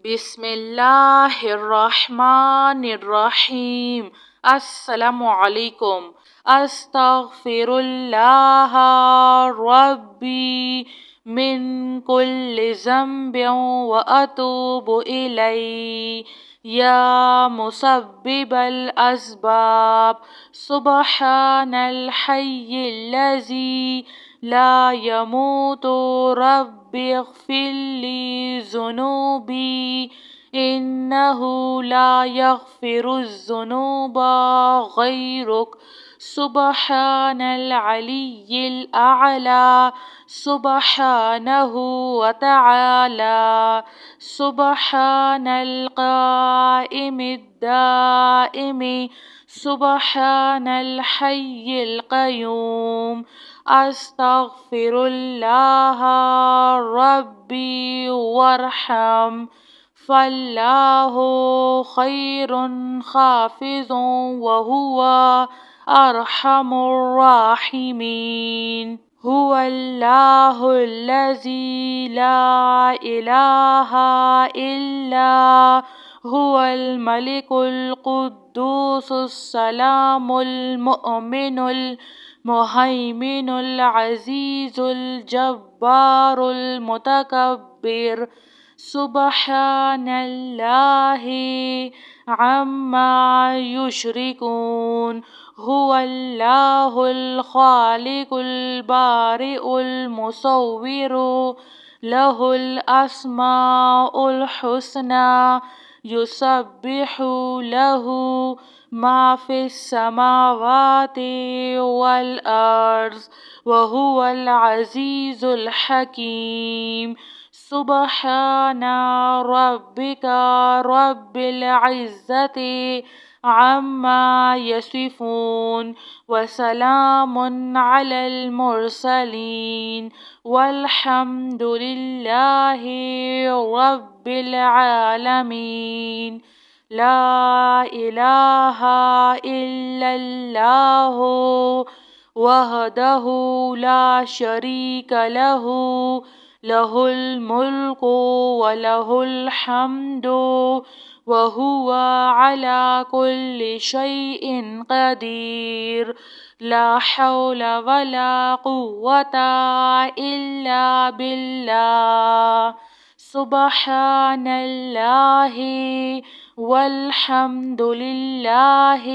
بسم اللہ الرحمن الرحیم۔ السلام علیکم۔ استغفر اللہ ربی من کل ذنب واتوب الیہ یا مسبب الاسباب سبحان الحی الذی لا يموت رب اغفر لي ذنوبي إنه لا يغفر الذنوب غيرك سبحان العلي الأعلى سبحانه وتعالى سبحان القائم الدائم سبحان الحي القيوم استغفر اللہ ربی وارحم فاللہ خیر حافظ وہو ارحم الراحمین۔ هو اللہ الذی لا الہ الا هو الملک القدوس السلام المؤمن المهيمن العزيز الجبار المتكبر سبحان الله عما يشركون هو الله الخالق البارئ المصور له الأسماء الحسنى يسبح له ما في السماوات والأرض وهو العزيز الحكيم سبحان ربك رب العزة عما يصفون وسلام على المرسلين والحمد لله رب العالمين۔ لا الہ الا اللہ وحدہ لا شریک لہ لہ الملک ولہ الحمد وہو علی کل شیء قدیر۔ لا حول ولا قوة الا باللہ سبحان اللہ والحمد للہ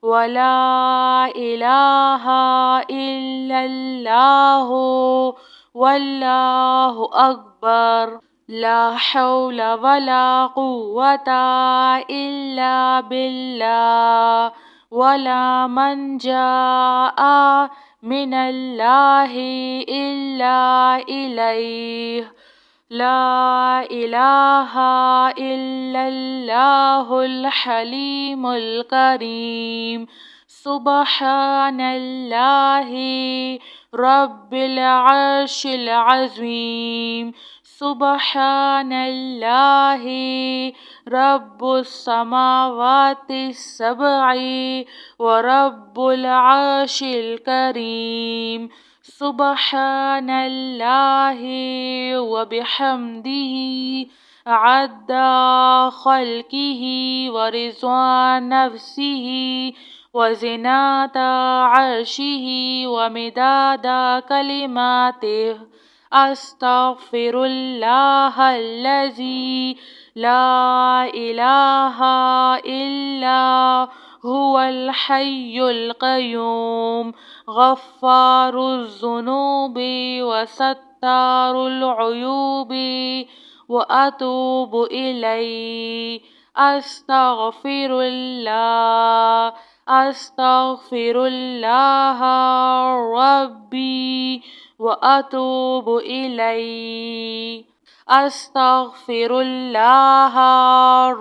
ولا الہ الا اللہ واللہ اکبر۔ لا حول ولا قوة الا باللہ ولا منجا من اللہ الا الیہ۔ لا الہ الا اللہ الحلیم الکریم سبحان اللہ رب العرش العظیم سبحان اللہ رب السماوات السبع ورب العرش الکریم سبحان اللہ وبحمدہ عد خلقہ ورضا نفسہ وزنات عرشہ ومداد کلماتہ۔ استغفر اللہ الذی لا الہ الا هو الحي القيوم غفار الذنوب وستار العيوب وأتوب إليه أستغفر الله ربي وأتوب إليه أستغفر الله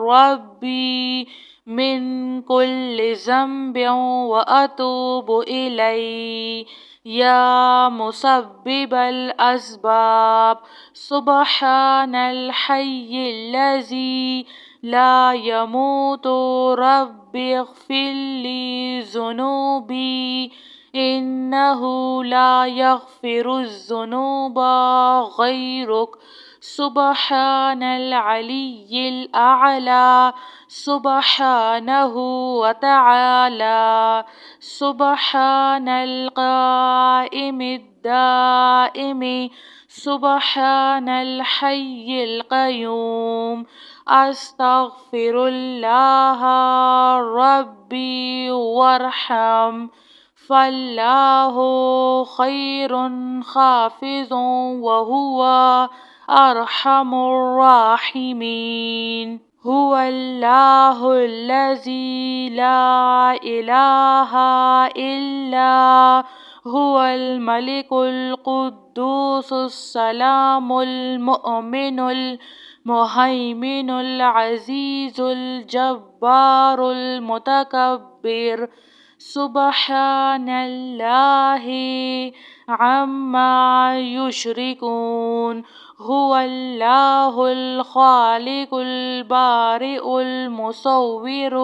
ربي من كل ذنب وأتوب إليه يا مسبب الأسباب سبحان الحي الذي لا يموت رب اغفر لي ذنوبي إنه لا يغفر الذنوب غيرك سبحان العلي الأعلى سبحانه وتعالى سبحان القائم الدائم سبحان الحي القيوم أستغفر الله ربي وارحم فالله خير حافظ وهو أرحم الراحمين هو الله الذي لا إله إلا هو الملك القدوس السلام المؤمن المهيمن العزيز الجبار المتكبر سبحان الله عما يشركون هو الله الخالق البارئ المصور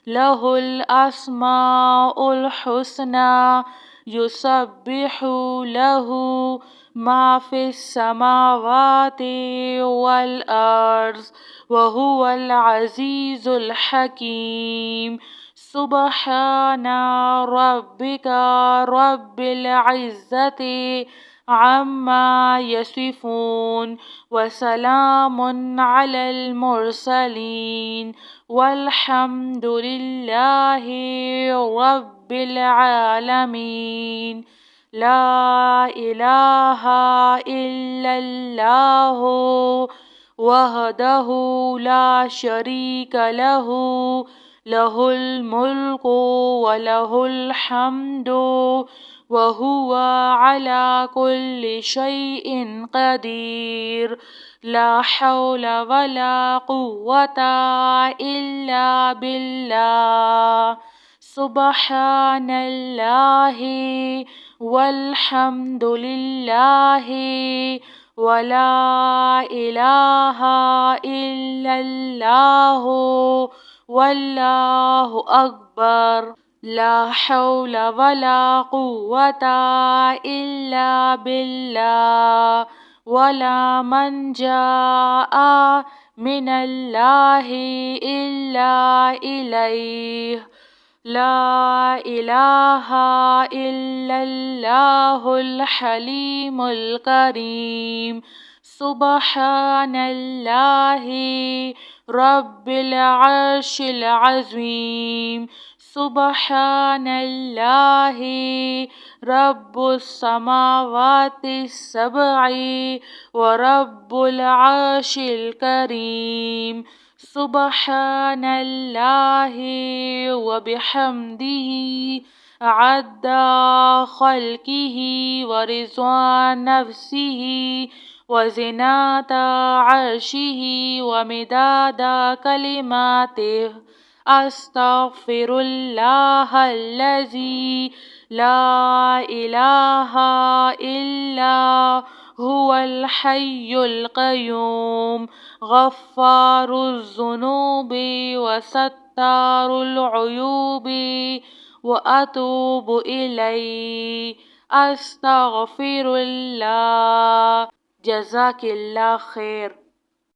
له الأسماء الحسنى يسبح له ما في السماوات والأرض وهو العزيز الحكيم سبحان ربك رب العزة عما يصفون وسلام على المرسلين والحمد لله رب العالمين لا إله إلا الله وحده لا شريك له له الملك وله الحمد وهو على كل شيء قدير لا حول ولا قوة إلا بالله سبحان الله والحمد لله ولا إله إلا الله والله أكبر لا حول ولا قوة إلا بالله ولا منجا من الله إلا إليه لا إله إلا الله الحليم الكريم سبحان الله رب العرش العظيم سبحان الله رب السماوات السبع ورب العرش الكريم سبحان الله وبحمده عد خلقه ورضا نفسه وزنة عرشه ومداد كلماته أستغفر الله الذي لا إله إلا هو الحي القيوم غفار الذنوب وستار العيوب وأتوب إليه أستغفر الله جزاك الله خير.